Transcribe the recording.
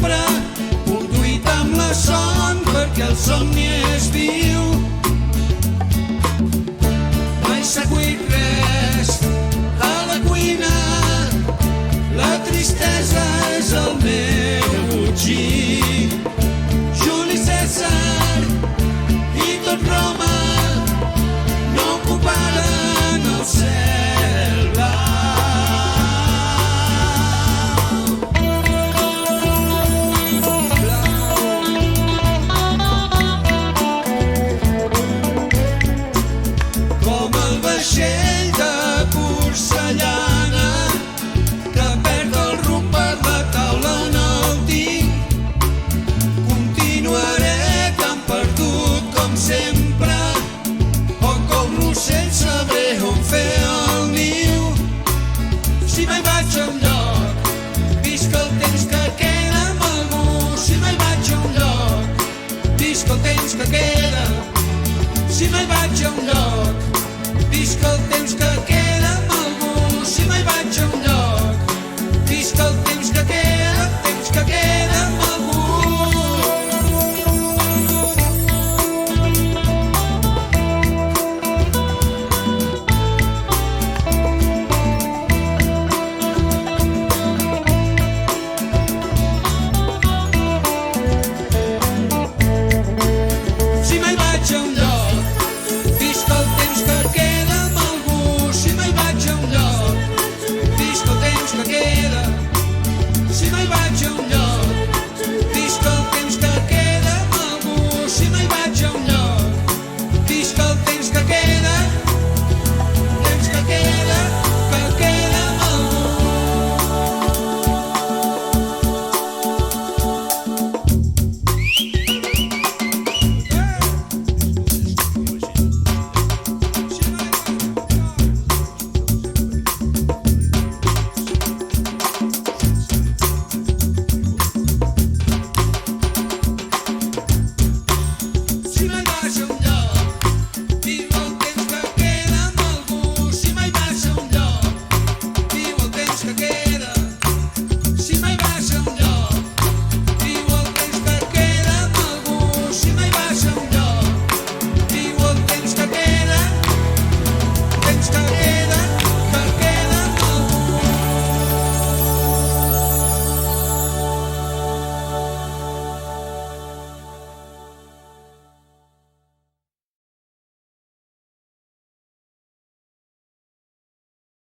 sempre. Conduït amb la son perquè el somni és viu. Mai s'ha cuit res a la cuina, la tristesa és el meu botxí. Juli Cèsar i tot Roma no ocuparen el cel blau. Com el vaixell de porcellana que perd el rumb per la taula en el tinc, continuaré tan perdut com sempre, o com l'ocell sabré on fer el niu. Si mai vaig a un lloc, visc el temps que queda amb algú. Si mai vaig a un lloc, visc el temps que queda. Si mai vaig a un lloc, visc el temps que queda amb algú. Si mai vaig a un lloc, visc el temps